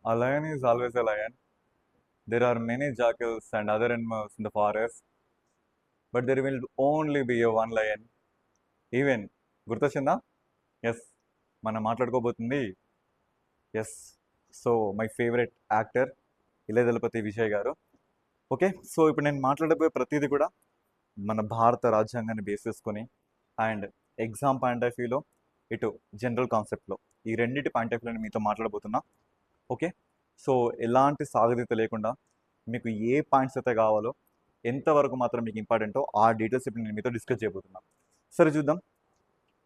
A lion is always a lion. There are many jackals and other animals in the forest, but there will only be a one lion. Even గుర్తొచ్చిందా? Yes, మనం మాట్లాడుకోబోతుంది. Yes, so my favourite actor Ilaya Thalapathy Vijay గారు. Okay, so ఇప్పుడు నేను మాట్లాడబోయే ప్రతిదీ కూడా మన భారత రాజ్యాంగాన్ని బేస్ చేసుకొని అండ్ ఎగ్జామ్ పాయింట్ ఆఫ్ వ్యూలో ఇటు జనరల్ కాన్సెప్ట్లో ఈ రెండింటి పాయింట్ ఆఫ్ వ్యూలో మీతో మాట్లాడబోతున్నా. ఓకే, సో ఎలాంటి సాగదీత లేకుండా మీకు ఏ పాయింట్స్ అయితే కావాలో, ఎంతవరకు మాత్రం మీకు ఇంపార్టెంటో ఆ డీటెయిల్స్ ఇప్పుడు నేను మీతో డిస్కస్ చేయబోతున్నా. సరే చూద్దాం.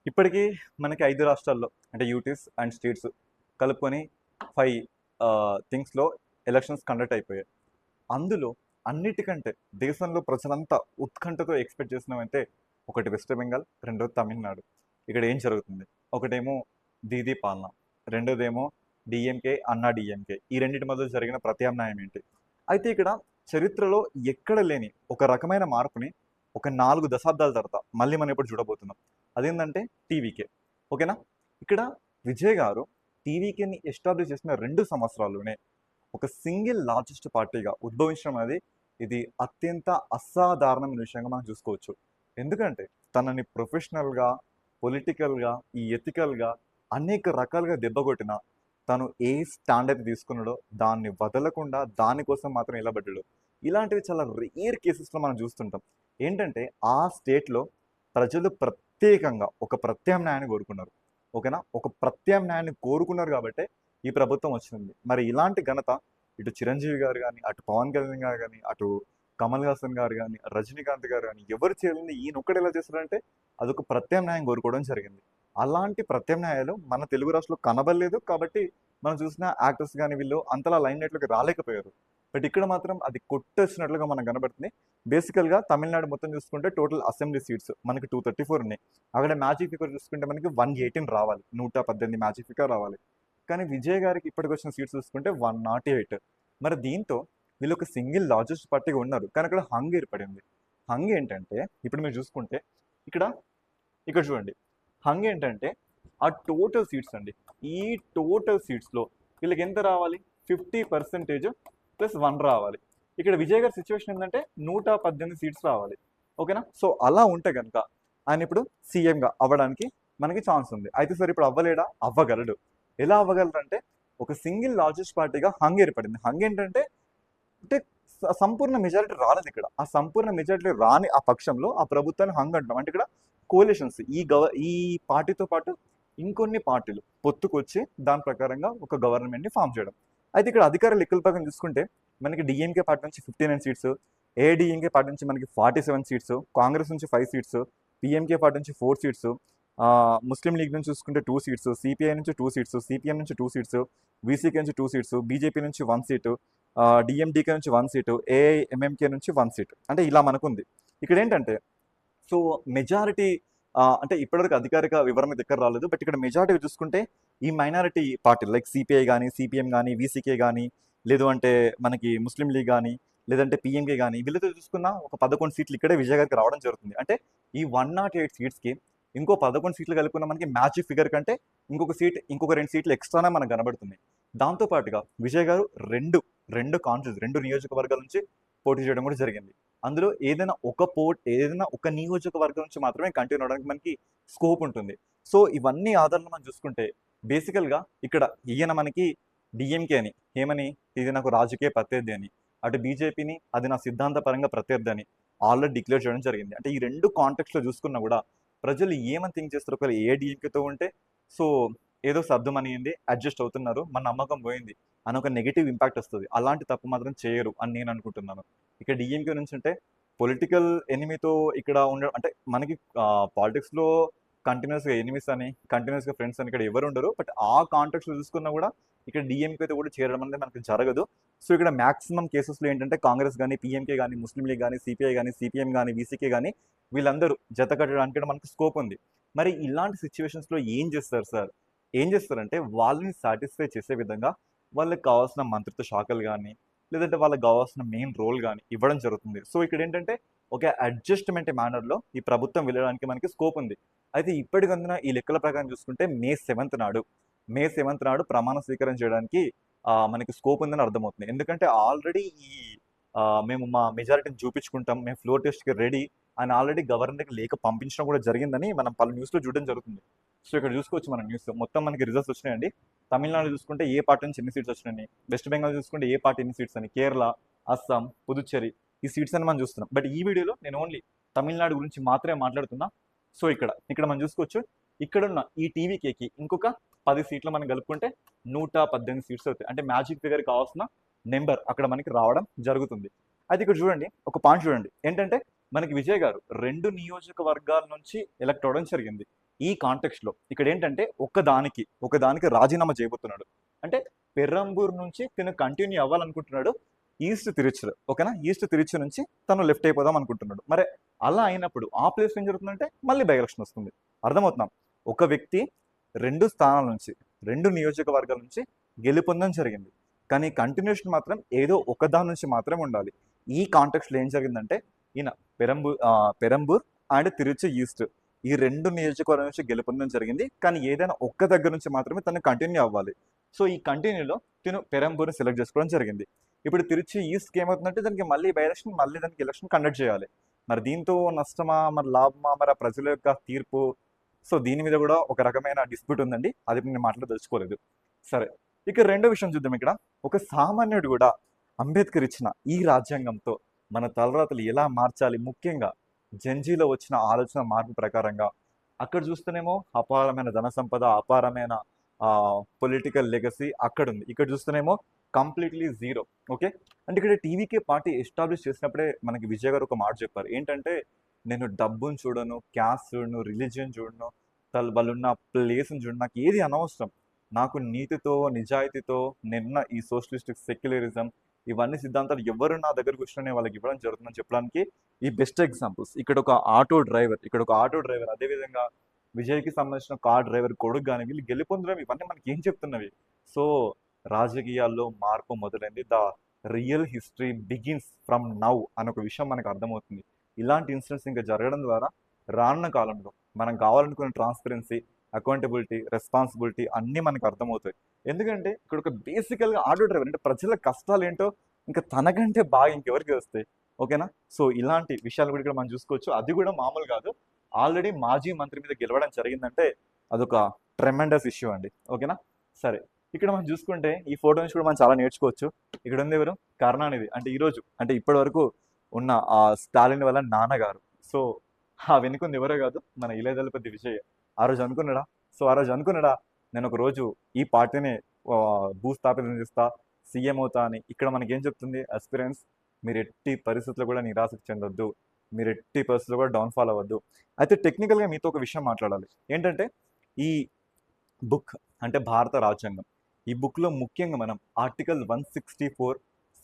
ఇప్పటికీ మనకి 5 రాష్ట్రాల్లో అంటే యూటీస్ అండ్ స్టేట్స్ కలుపుకొని 5 థింగ్స్లో ఎలక్షన్స్ కండక్ట్ అయిపోయాయి. అందులో అన్నిటికంటే దేశంలో ప్రజలంతా ఉత్కంఠతో ఎక్స్పెక్ట్ చేసినామంటే ఒకటి వెస్ట్ బెంగాల్, రెండోది తమిళనాడు. ఇక్కడ ఏం జరుగుతుంది? ఒకటేమో దీదీ పాలన, రెండోదేమో డిఎంకే అన్నా డిఎంకే. ఈ రెండింటి మధ్య జరిగిన ప్రత్యామ్నాయం ఏంటి? అయితే ఇక్కడ చరిత్రలో ఎక్కడ లేని ఒక రకమైన మార్పుని ఒక 4 దశాబ్దాల తర్వాత మళ్ళీ మనం ఇప్పుడు చూడబోతున్నాం. అదేంటంటే టీవీకే. ఓకేనా? ఇక్కడ విజయ్ గారు టీవీకేని ఎస్టాబ్లిష్ చేసిన 2 సంవత్సరాల్లోనే ఒక సింగిల్ లార్జెస్ట్ పార్టీగా ఉద్భవించడం అనేది ఇది అత్యంత అసాధారణమైన విషయంగా మనం చూసుకోవచ్చు. ఎందుకంటే తనని ప్రొఫెషనల్గా, పొలిటికల్గా, ఈ ఎథికల్గా అనేక రకాలుగా దెబ్బకొట్టిన తను ఏ స్టాండర్డ్ తీసుకున్నాడో దాన్ని వదలకుండా దానికోసం మాత్రం నిలబడ్డాడు. ఇలాంటివి చాలా రేర్ కేసెస్లో మనం చూస్తుంటాం. ఏంటంటే ఆ స్టేట్లో ప్రజలు ప్రత్యేకంగా ఒక ప్రత్యామ్నాయాన్ని కోరుకున్నారు. ఓకేనా? ఒక ప్రత్యామ్నాయాన్ని కోరుకున్నారు కాబట్టి ఈ ప్రభుత్వం వచ్చింది. మరి ఇలాంటి ఘనత ఇటు చిరంజీవి గారు కానీ, అటు పవన్ కళ్యాణ్ గారు కానీ, అటు కమల్ హాసన్ గారు కానీ, రజనీకాంత్ గారు కానీ ఎవరు చేయలేని ఈయన ఒక్కడు ఎలా చేస్తారంటే అదొక ప్రత్యామ్నాయం కోరుకోవడం జరిగింది. అలాంటి ప్రత్యామ్నాయాలు మన తెలుగు రాష్ట్రంలో కనబడలేదు కాబట్టి మనం చూసిన యాక్టర్స్ కానీ వీళ్ళు అంతలా లైన్ లైట్లోకి రాలేకపోయారు. బట్ ఇక్కడ మాత్రం అది కొట్టొచ్చినట్లుగా మనకు కనబడుతుంది. బేసికల్గా తమిళనాడు మొత్తం చూసుకుంటే టోటల్ అసెంబ్లీ సీట్స్ మనకి 234 ఉన్నాయి. అక్కడ మ్యాజిక్ ఫిగర్ చూసుకుంటే మనకి 118 రావాలి, 118 మ్యాజిక్ ఫిగర్ రావాలి. కానీ విజయ్ గారికి ఇప్పటికి వచ్చిన సీట్స్ చూసుకుంటే 108. మరి దీంతో వీళ్ళు ఒక సింగిల్ లార్జెస్ట్ పార్టీగా ఉన్నారు. కానీ అక్కడ హంగ్ ఏర్పడింది. హంగ్ ఏంటంటే ఇప్పుడు మీరు చూసుకుంటే ఇక్కడ ఇక్కడ చూడండి, హంగ్ ఏంటంటే ఆ టోటల్ సీట్స్ అండి. ఈ టోటల్ సీట్స్లో వీళ్ళకి ఎంత రావాలి? 50% ప్లస్ 1 రావాలి. ఇక్కడ విజయ్ గారి సిచ్యువేషన్ ఏంటంటే 118 సీట్స్ రావాలి. ఓకేనా? సో అలా ఉంటే కనుక ఆయన ఇప్పుడు సీఎంగా అవ్వడానికి మనకి ఛాన్స్ ఉంది. అయితే సరే ఇప్పుడు అవ్వలేడా? అవ్వగలడు. ఎలా అవ్వగలరంటే ఒక సింగిల్ లార్జెస్ట్ పార్టీగా హంగ్ ఏర్పడింది. హంగ్ ఏంటంటే అంటే సంపూర్ణ మెజారిటీ రాలేదు ఇక్కడ. ఆ సంపూర్ణ మెజారిటీ రాని ఆ పక్షంలో ఆ ప్రభుత్వాన్ని హంగ్ అంటాం. అంటే ఇక్కడ కోalitions ఈ పార్టీతో పాటు ఇంకొన్ని పార్టీలు పొత్తుకొచ్చి దాని ప్రకారంగా ఒక గవర్నమెంట్ని ఫామ్ చేయడం. అయితే ఇక్కడ అధికార లెక్కల ప్రకారం చూసుకుంటే మనకి డిఎంకే పార్టీ నుంచి 59 సీట్స్, ఏఐడిఎంకే పార్టీ నుంచి మనకి 47 సీట్స్, కాంగ్రెస్ నుంచి 5 సీట్స్, పిఎంకే పార్టీ నుంచి 4 సీట్స్, ముస్లిం లీగ్ నుంచి చూసుకుంటే 2 సీట్స్, సిపిఐ నుంచి 2 సీట్స్, సిపిఎం నుంచి 2 సీట్స్, బీసీకే నుంచి 2 సీట్స్, బీజేపీ నుంచి 1 సీటు, డిఎండికే నుంచి 1 సీటు, ఏఐఎంఎంకే నుంచి 1 సీటు. అంటే ఇలా మనకుంది. ఇక్కడ ఏంటంటే సో మెజారిటీ అంటే ఇప్పటివరకు అధికారిక వివరణ దగ్గర రాలేదు. బట్ ఇక్కడ మెజారిటీ చూసుకుంటే ఈ మైనారిటీ పార్టీలు లైక్ సిపిఐ కానీ, సిపిఎం కానీ, వీసీకే కానీ, లేదు అంటే మనకి ముస్లిం లీగ్ కానీ, లేదంటే పిఎంకే కానీ వీళ్ళతో చూసుకున్న ఒక 11 సీట్లు ఇక్కడే విజయ్ గారికి రావడం జరుగుతుంది. అంటే ఈ 108 సీట్స్కి ఇంకో 11 సీట్లు కలుపుకున్న మనకి మ్యాజిక్ ఫిగర్ కంటే ఇంకొక 2 సీట్లు ఎక్స్ట్రానే మనకు కనబడుతుంది. దాంతోపాటుగా విజయ్ గారు రెండు కాన్స్టిట్యూన్స్ 2 నియోజకవర్గాల నుంచి పోటీ చేయడం కూడా జరిగింది. అందులో ఏదైనా ఒక నియోజకవర్గం నుంచి మాత్రమే కంటిన్యూ అవడానికి మనకి స్కోప్ ఉంటుంది. సో ఇవన్నీ ఆధారాలు మనం చూసుకుంటే బేసికల్గా ఇక్కడ ఈయన మనకి డిఎంకే అని ఏమని, ఇది నాకు రాజకీయ ప్రత్యర్థి అని, అటు బీజేపీని అది నా సిద్ధాంతపరంగా ప్రత్యర్థి అని ఆల్రెడీ డిక్లేర్ చేయడం జరిగింది. అంటే ఈ 2 కాంటెక్స్లో చూసుకున్నా కూడా ప్రజలు ఏమని థింక్ చేస్తారు? ఒకవేళ ఏ డిఎంకేతో ఉంటే సో ఏదో సర్దుమనింది, అడ్జస్ట్ అవుతున్నారు, మన నమ్మకం పోయింది అని ఒక నెగిటివ్ ఇంపాక్ట్ వస్తుంది. అలాంటి తప్పు మాత్రం చేయరు అని నేను అనుకుంటున్నాను. ఇక్కడ డిఎంకే నుంచి అంటే పొలిటికల్ ఎనిమితో ఇక్కడ ఉండ అంటే మనకి పాలిటిక్స్లో కంటిన్యూస్గా ఎనిమిస్ అని, కంటిన్యూస్గా ఫ్రెండ్స్ అని ఇక్కడ ఎవరు ఉండరు. బట్ ఆ కాంటెక్స్లో చూసుకున్నా కూడా ఇక్కడ డిఎంకేతో కూడా చేరడం అనేది మనకి జరగదు. సో ఇక్కడ మ్యాక్సిమం కేసెస్లో ఏంటంటే కాంగ్రెస్ కానీ, పిఎంకే కానీ, ముస్లిం లీగ్ కానీ, సిపిఐ కానీ, సిపిఎం కానీ, వీసీకే కానీ వీళ్ళందరూ జత కట్టడానికి మనకు స్కోప్ ఉంది. మరి ఇలాంటి సిచ్యువేషన్స్లో ఏం చేస్తారు సార్? ఏం చేస్తారంటే వాళ్ళని సాటిస్ఫై చేసే విధంగా వాళ్ళకి కావాల్సిన మంత్రిత్వ శాఖలు కానీ, లేదంటే వాళ్ళకి కావాల్సిన మెయిన్ రోల్ కానీ ఇవ్వడం జరుగుతుంది. సో ఇక్కడ ఏంటంటే ఒక అడ్జస్ట్మెంట్ మేనర్లో ఈ ప్రభుత్వం వెళ్ళడానికి మనకి స్కోప్ ఉంది. అయితే ఇప్పటికందున ఈ లెక్కల ప్రకారం చూసుకుంటే May 7th నాడు మే 7th నాడు ప్రమాణ స్వీకారం చేయడానికి మనకి స్కోప్ ఉందని అర్థమవుతుంది. ఎందుకంటే ఆల్రెడీ మేము మా మెజారిటీని చూపించుకుంటాం, మేము ఫ్లోర్ టెస్ట్‌కి రెడీ అని ఆల్రెడీ గవర్నర్‌కి లేఖ పంపించడం కూడా జరిగిందని మనం పలు న్యూస్‌లో చూడడం జరుగుతుంది. సో ఇక్కడ చూసుకోవచ్చు మనం న్యూస్ మొత్తం మనకి రిజల్ట్స్ వచ్చినాయండి. తమిళనాడు చూసుకుంటే ఏ పార్టీ నుంచి ఎన్ని సీట్స్ వచ్చినాయని, వెస్ట్ బెంగాల్ చూసుకుంటే ఏ పార్టీ ఎన్ని సీట్స్ అని, కేరళ, అస్సాం, పుదుచ్చేరి ఈ సీట్స్ అని మనం చూస్తున్నాం. బట్ ఈ వీడియోలో నేను ఓన్లీ తమిళనాడు గురించి మాత్రమే మాట్లాడుతున్నా. సో ఇక్కడ మనం చూసుకోవచ్చు, ఇక్కడున్న ఈ టీవీకేకి ఇంకొక 10 సీట్లు మనం కలుపుకుంటే 118 సీట్స్ అవుతాయి. అంటే మ్యాజిక్ ఫిగర్ కావాల్సిన నెంబర్ అక్కడ మనకి రావడం జరుగుతుంది. అయితే ఇక్కడ చూడండి, ఒక పాయింట్ చూడండి, ఏంటంటే మనకి విజయ్ గారు 2 నియోజకవర్గాల నుంచి ఎలక్ట్ అవ్వడం జరిగింది. ఈ కాంటెక్స్ట్లో ఇక్కడ ఏంటంటే ఒకదానికి రాజీనామా చేయబోతున్నాడు. అంటే పెరంబూర్ నుంచి తను కంటిన్యూ అవ్వాలనుకుంటున్నాడు ఈస్ట్ తిరుచురు, ఓకేనా, ఈస్ట్ తిరుచు నుంచి తను లెఫ్ట్ అయిపోదాం అనుకుంటున్నాడు. మరి అలా అయినప్పుడు ఆ ప్లేస్ ఏం జరుగుతుందంటే మళ్ళీ బై ఎలక్షన్ వస్తుంది. అర్థమవుతున్నాం, ఒక వ్యక్తి 2 స్థానాల నుంచి 2 నియోజకవర్గాల నుంచి గెలుపొందడం జరిగింది, కానీ కంటిన్యూషన్ మాత్రం ఏదో ఒకదాని నుంచి మాత్రమే ఉండాలి. ఈ కాంటెక్స్ట్లో ఏం జరిగిందంటే ఈయన పెరంబూర్ అండ్ తిరుచి ఈస్ట్ ఈ 2 నియోజకవర్గాల నుంచి గెలుపొందడం జరిగింది, కానీ ఏదైనా ఒక్క దగ్గర నుంచి మాత్రమే తను కంటిన్యూ అవ్వాలి. సో ఈ కంటిన్యూలో తను పెరంబూర్ని సెలెక్ట్ చేసుకోవడం జరిగింది. ఇప్పుడు తిరుచి ఈస్ట్కి ఏమవుతుందంటే దానికి మళ్ళీ బై ఎలక్షన్, మళ్ళీ దానికి ఎలక్షన్ కండక్ట్ చేయాలి. మరి దీంతో నష్టమా, మరి లాభమా, మరి ఆ ప్రజల యొక్క తీర్పు, సో దీని మీద కూడా ఒక రకమైన డిస్ప్యూట్ ఉందండి. అది నేను మాట్లాడదలుచుకోలేదు. సరే, ఇక రెండో విషయం చూద్దాం. ఇక్కడ ఒక సామాన్యుడు కూడా అంబేద్కర్ ఇచ్చిన ఈ రాజ్యాంగంతో మన తలరాతలు ఎలా మార్చాలి, ముఖ్యంగా జంజీలో వచ్చిన ఆలోచన మార్పు ప్రకారంగా అక్కడ చూస్తేనేమో అపారమైన ధన సంపద, అపారమైన పొలిటికల్ లెగసీ అక్కడ ఉంది. ఇక్కడ చూస్తేనేమో కంప్లీట్లీ జీరో. ఓకే, అంటే ఇక్కడ టీవీకే పార్టీ ఎస్టాబ్లిష్ చేసినప్పుడే మనకి విజయ్ గారు ఒక మాట చెప్పారు, ఏంటంటే నేను డబ్బును చూడను, క్యాస్ట్ చూడను, రిలీజియన్ చూడను, వాళ్ళున్న ప్లేస్ని చూడను, నాకు ఏది అనవసరం, నాకు నీతితో నిజాయితీతో నిన్న ఈ సోషలిస్టిక్ సెక్యులరిజం ఇవన్నీ సిద్ధాంతాలు ఎవరు నా దగ్గరకు వచ్చినా వాళ్ళకి ఇవ్వడం జరుగుతుందని చెప్పడానికి ఈ బెస్ట్ ఎగ్జాంపుల్స్. ఇక్కడ ఒక ఆటో డ్రైవర్, అదేవిధంగా విజయ్కి సంబంధించిన కార్ డ్రైవర్ కొడుకు కానీ వీళ్ళు గెలుపొందడం, ఇవన్నీ మనకి ఏం చెప్తున్నవి? సో రాజకీయాల్లో మార్పు మొదలైంది, the real history begins from now అని ఒక విషయం మనకు అర్థమవుతుంది. ఇలాంటి ఇన్సిడెంట్స్ ఇంకా జరగడం ద్వారా రానున్న కాలంలో మనం కావాలనుకున్న ట్రాన్స్పరెన్సీ, అకౌంటబిలిటీ, రెస్పాన్సిబిలిటీ అన్నీ మనకు అర్థమవుతాయి. ఎందుకంటే ఇక్కడ ఒక బేసికల్గా ఆటో డ్రైవర్ అంటే ప్రజల కష్టాలు ఏంటో ఇంకా తనకంటే బాగా ఇంకెవరికి వస్తాయి, ఓకేనా? సో ఇలాంటి విషయాలు కూడా ఇక్కడ మనం చూసుకోవచ్చు. అది కూడా మామూలు కాదు, ఆల్రెడీ మాజీ మంత్రి మీద గెలవడం జరిగిందంటే అదొక ట్రెమెండస్ ఇష్యూ అండి, ఓకేనా? సరే, ఇక్కడ మనం చూసుకుంటే ఈ ఫోటో నుంచి కూడా మనం చాలా నేర్చుకోవచ్చు. ఇక్కడ ఉంది ఎవరు? కరుణానిధి. అంటే ఈరోజు అంటే ఇప్పటి వరకు ఉన్న ఆ స్టాలిన్ వల్ల నాన్నగారు. సో ఆ వెనుకుంది ఎవరో కాదు, మన ఇళయ దళపతి విజయ్. ఆ రోజు అనుకున్నాడా నేను ఒక రోజు ఈ పార్టీని భూస్థాపితం చేస్తా, సీఎం అవుతా అని. ఇక్కడ మనకేం చెప్తుంది ఎక్స్పీరియన్స్, మీరు ఎట్టి పరిస్థితుల్లో కూడా నిరాశకు చెందొద్దు, మీరు ఎట్టి పరిస్థితుల్లో కూడా డౌన్ఫాల్ అవ్వద్దు. అయితే టెక్నికల్గా మీతో ఒక విషయం మాట్లాడాలి, ఏంటంటే ఈ బుక్ అంటే భారత రాజ్యాంగం, ఈ బుక్లో ముఖ్యంగా మనం article 164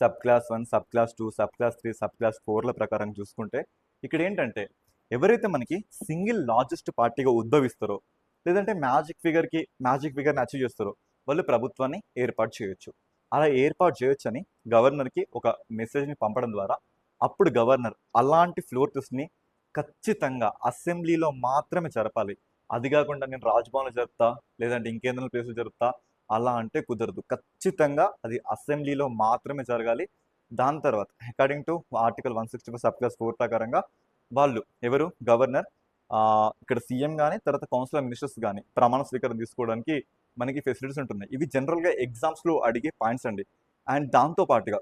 sub class 1, sub class 2, sub class 3, sub class 4ల ప్రకారం చూసుకుంటే ఇక్కడ ఏంటంటే ఎవరైతే మనకి సింగిల్ లార్జెస్ట్ పార్టీగా ఉద్భవిస్తారో, లేదంటే మ్యాజిక్ ఫిగర్ని అచీవ్ చేస్తారో వాళ్ళు ప్రభుత్వాన్ని ఏర్పాటు చేయొచ్చు. అలా ఏర్పాటు చేయొచ్చని గవర్నర్కి ఒక మెసేజ్ని పంపడం ద్వారా అప్పుడు గవర్నర్ అలాంటి ఫ్లోర్ టెస్ట్ని ఖచ్చితంగా అసెంబ్లీలో మాత్రమే జరపాలి. అది కాకుండా నేను రాజ్భవన్లో జరుపుతా, లేదంటే ఇంకేదైనా ప్లేస్లో జరుపుతా అలా అంటే కుదరదు. ఖచ్చితంగా అది అసెంబ్లీలో మాత్రమే జరగాలి. దాని తర్వాత according to article 164 sub class 4 ప్రకారంగా వాళ్ళు ఎవరు? గవర్నర్, ఇక్కడ సీఎం కానీ తర్వాత కౌన్సిల్ ఆఫ్ మినిస్టర్స్ కానీ ప్రమాణ స్వీకారం తీసుకోవడానికి మనకి ఫెసిలిటీస్ ఉంటున్నాయి. ఇవి జనరల్గా ఎగ్జామ్స్లో అడిగే పాయింట్స్ అండి. అండ్ దాంతోపాటుగా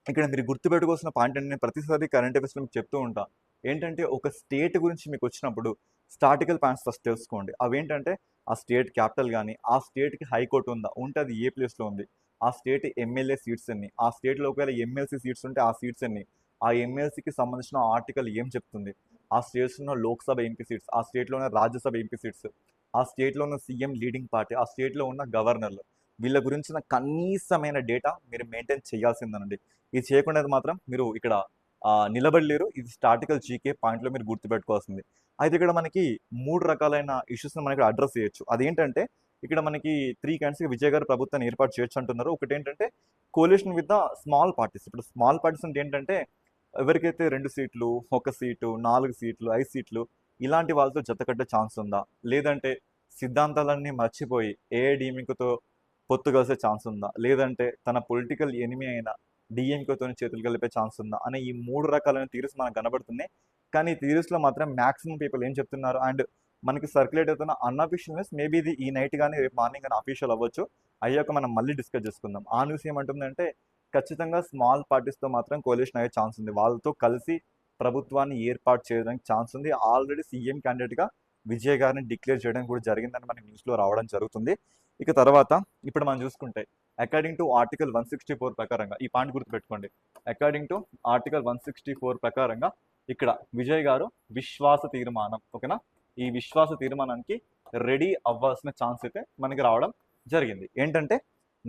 ఇక్కడ మీరు గుర్తుపెట్టుకోవాల్సిన పాయింట్ అంటే నేను ప్రతిసారి కరెంట్ అఫైర్స్లో మీకు చెప్తూ ఉంటాను, ఏంటంటే ఒక స్టేట్ గురించి మీకు వచ్చినప్పుడు స్టార్టికల్ పాయింట్స్ ఫస్ట్ తెలుసుకోండి. అవేంటంటే ఆ స్టేట్ క్యాపిటల్ కానీ, ఆ స్టేట్కి హైకోర్టు ఉందా, ఉంటే అది ఏ ప్లేస్లో ఉంది, ఆ స్టేట్ ఎమ్మెల్యే సీట్స్ ఎన్ని, ఆ స్టేట్లో ఒకవేళ ఎమ్మెల్సీ సీట్స్ ఉంటే ఆ సీట్స్ ఎన్ని, ఆ ఎమ్మెల్సీకి సంబంధించిన ఆర్టికల్ ఏం చెప్తుంది, ఆ స్టేట్స్లో లోక్సభ ఎంపీ సీట్స్, ఆ స్టేట్లో ఉన్న రాజ్యసభ ఎంపీ సీట్స్, ఆ స్టేట్లో ఉన్న సీఎం లీడింగ్ పార్టీ, ఆ స్టేట్లో ఉన్న గవర్నర్లు, వీళ్ళ గురించిన కనీసమైన డేటా మీరు మెయింటైన్ చేయాల్సిందనండి. ఇది చేయకుండా మాత్రం మీరు ఇక్కడ నిలబడలేరు. ఇది స్టార్టికల్ జీకే పాయింట్లో మీరు గుర్తుపెట్టుకోవాల్సింది. అయితే ఇక్కడ మనకి 3 రకాలైన ఇష్యూస్ని మనకి అడ్రస్ చేయొచ్చు. అదేంటంటే ఇక్కడ మనకి 3 కైండ్స్గా విజయ్ గారు ప్రభుత్వాన్ని ఏర్పాటు చేయొచ్చు అంటున్నారు. ఒకటి ఏంటంటే కోalition విత్ ద స్మాల్ పార్టీస్. ఇప్పుడు స్మాల్ పార్టీస్ అంటే ఏంటంటే ఎవరికైతే 2 సీట్లు, 1 సీటు, 4 సీట్లు, 5 సీట్లు ఇలాంటి వాళ్ళతో జత కట్టే ఛాన్స్ ఉందా, లేదంటే 1 సీటు, 2 సీట్లు, 3 సీట్లు ఇలాంటి వాళ్ళతో జత కట్టే ఛాన్స్ ఉందా, లేదంటే 1 సీటు, 2 సీట్లు, 4 సీట్లు ఇలాంటి వాళ్ళతో జత కట్టే ఛాన్స్ ఉందా, లేదంటే సిద్ధాంతాలన్నీ మర్చిపోయి ఏఐడిఎంకేతో పొత్తు కలిసే ఛాన్స్ ఉందా, లేదంటే తన పొలిటికల్ ఎనిమి అయిన డిఎంకేతో చేతులు కలిపే ఛాన్స్ ఉందా అనే ఈ 3 రకాలైన థియరీస్ మనకు కనబడుతున్నాయి. కానీ ఈ థియరీస్లో మాత్రం మ్యాక్సిమం పీపుల్ ఏం చెప్తున్నారు, అండ్ మనకి సర్క్యులేట్ అవుతున్న అన్అఫీషియల్ న్యూస్ మేబీ ఇది ఈ నైట్ కానీ రేపు మార్నింగ్ కానీ అఫీషియల్ అవ్వచ్చు. అయ్యాక మనం మళ్ళీ డిస్కస్ చేసుకుందాం. ఆ న్యూస్ ఏమంటుందంటే ఖచ్చితంగా స్మాల్ పార్టీస్తో మాత్రం కోalition అయ్యే ఛాన్స్ ఉంది, వాళ్ళతో కలిసి ప్రభుత్వాన్ని ఏర్పాటు చేయడానికి ఛాన్స్ ఉంది. ఆల్రెడీ సీఎం క్యాండిడేట్గా విజయ్ గారిని డిక్లేర్ చేయడం కూడా జరిగిందని మనకి న్యూస్లో రావడం జరుగుతుంది. ఇక తర్వాత ఇప్పుడు మనం చూసుకుంటే అకార్డింగ్ టు ఆర్టికల్ 164 ప్రకారంగా ఈ పాయింట్ గుర్తుపెట్టుకోండి. అకార్డింగ్ టు ఆర్టికల్ 164 ప్రకారంగా ఇక్కడ విజయ్ గారు విశ్వాస తీర్మానం, ఓకేనా, ఈ విశ్వాస తీర్మానానికి రెడీ అవ్వాల్సిన ఛాన్స్ అయితే మనకి రావడం జరిగింది. ఏంటంటే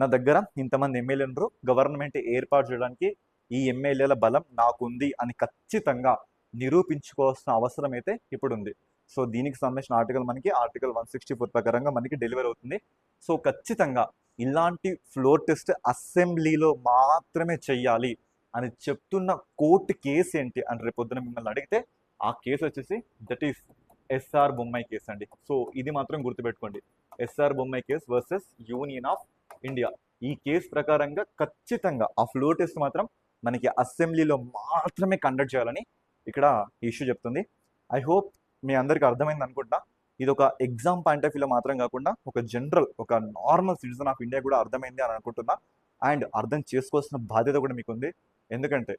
నా దగ్గర ఇంతమంది ఎమ్మెల్యేలు గవర్నమెంట్ ఏర్పాటు చేయడానికి ఈ ఎమ్మెల్యేల బలం నాకుంది అని ఖచ్చితంగా నిరూపించుకోవాల్సిన అవసరం అయితే ఇప్పుడు ఉంది. సో దీనికి సంబంధించిన ఆర్టికల్ మనకి ఆర్టికల్ 164 ప్రకారంగా మనకి డెలివర్ అవుతుంది. సో ఖచ్చితంగా ఇలాంటి ఫ్లోర్ టెస్ట్ అసెంబ్లీలో మాత్రమే చెయ్యాలి అని చెప్తున్న కోర్టు కేసు ఏంటి అని రేపొద్దున మిమ్మల్ని అడిగితే ఆ కేసు వచ్చేసి that is SR Bommai case అండి. సో ఇది మాత్రం గుర్తుపెట్టుకోండి, SR Bommai case versus Union of India. ఈ కేసు ప్రకారంగా ఖచ్చితంగా ఆ ఫ్లోర్ టెస్ట్ మాత్రం మనకి అసెంబ్లీలో మాత్రమే కండక్ట్ చేయాలని ఇక్కడ ఇష్యూ చెప్తుంది. ఐ హోప్ మీ అందరికీ అర్థమైంది అనుకుంటా. ఇది ఒక ఎగ్జామ్ పాయింట్ ఆఫ్ వ్యూలో మాత్రం కాకుండా ఒక జనరల్ ఒక నార్మల్ సిటిజన్ ఆఫ్ ఇండియా కూడా అర్థమైంది అని అనుకుంటున్నా. అండ్ అర్థం చేసుకోవాల్సిన బాధ్యత కూడా మీకు ఉంది. ఎందుకంటే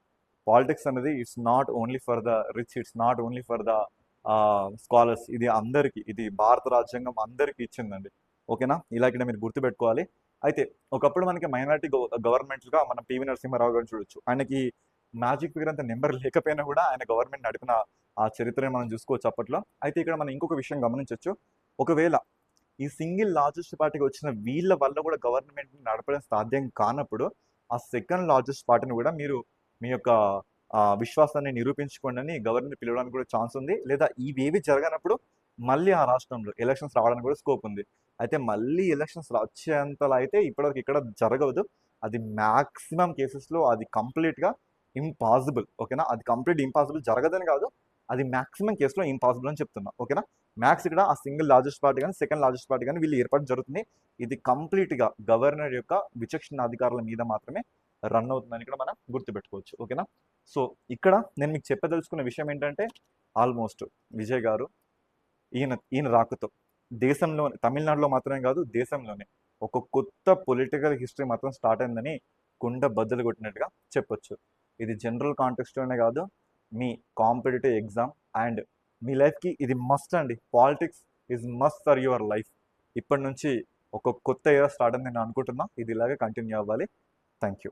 పాలిటిక్స్ అనేది it's not only for the rich, it's not only for the scholars. ఇది అందరికీ, ఇది భారత రాజ్యాంగం అందరికీ ఇచ్చిందండి, ఓకేనా. ఇలా ఇక్కడ మీరు గుర్తుపెట్టుకోవాలి. అయితే ఒకప్పుడు మనకి మైనారిటీ గవర్నమెంట్గా మనం పివి నరసింహారావు గారిని చూడొచ్చు. ఆయనకి మ్యాజిక్ ఫిగర్ అంత నెంబర్ లేకపోయినా కూడా ఆయన గవర్నమెంట్ నడిపిన ఆ చరిత్రని మనం చూసుకోవచ్చు అప్పట్లో. అయితే ఇక్కడ మనం ఇంకొక విషయం గమనించవచ్చు, ఒకవేళ ఈ సింగిల్ లార్జెస్ట్ పార్టీకి వచ్చిన వీళ్ళ వల్ల కూడా గవర్నమెంట్ని నడపడం సాధ్యం కానప్పుడు ఆ సెకండ్ లార్జెస్ట్ పార్టీని కూడా మీరు మీ యొక్క విశ్వాసాన్ని నిరూపించుకోండి అని గవర్నమెంట్ పిలవడానికి కూడా ఛాన్స్ ఉంది. లేదా ఇవేవి జరగనప్పుడు మళ్ళీ ఆ రాష్ట్రంలో ఎలక్షన్స్ రావడానికి కూడా స్కోప్ ఉంది. అయితే మళ్ళీ ఎలక్షన్స్ వచ్చేంతలా అయితే ఇప్పటివరకు ఇక్కడ జరగదు. అది మ్యాక్సిమం కేసెస్లో అది కంప్లీట్గా ఇంపాసిబుల్, ఓకేనా. అది కంప్లీట్ ఇంపాసిబుల్, జరగదని కాదు, అది మ్యాక్సిమం కేసులో ఇంపాసిబుల్ అని చెప్తున్నా, ఓకేనా. మ్యాక్స్ ఇక్కడ ఆ సింగిల్ లార్జెస్ట్ పార్టీ కానీ సెకండ్ లార్జెస్ట్ పార్టీ కానీ వీళ్ళు ఏర్పాటు జరుగుతుంది. ఇది కంప్లీట్గా గవర్నర్ యొక్క విచక్షణ అధికారుల మీద మాత్రమే రన్ అవుతుందని ఇక్కడ మనం గుర్తుపెట్టుకోవచ్చు, ఓకేనా. సో ఇక్కడ నేను మీకు చెప్పదలుచుకున్న విషయం ఏంటంటే ఆల్మోస్ట్ విజయ్ గారు ఈయన రాకతో దేశంలో, తమిళనాడులో మాత్రమే కాదు దేశంలోనే ఒక కొత్త పొలిటికల్ హిస్టరీ మాత్రం స్టార్ట్ అయిందని కుండ బద్దలు కొట్టినట్టుగా చెప్పొచ్చు. ఇది జనరల్ కాంటెక్స్ట్లోనే కాదు, మీ కాంపిటేటివ్ ఎగ్జామ్ అండ్ మీ లైఫ్కి ఇది మస్ట్ అండి. Politics is must for your life. ఇప్పటి నుంచి ఒక కొత్త ఏరా స్టార్ట్ అని నేను అనుకుంటున్నా. ఇది ఇలాగే కంటిన్యూ అవ్వాలి. Thank you.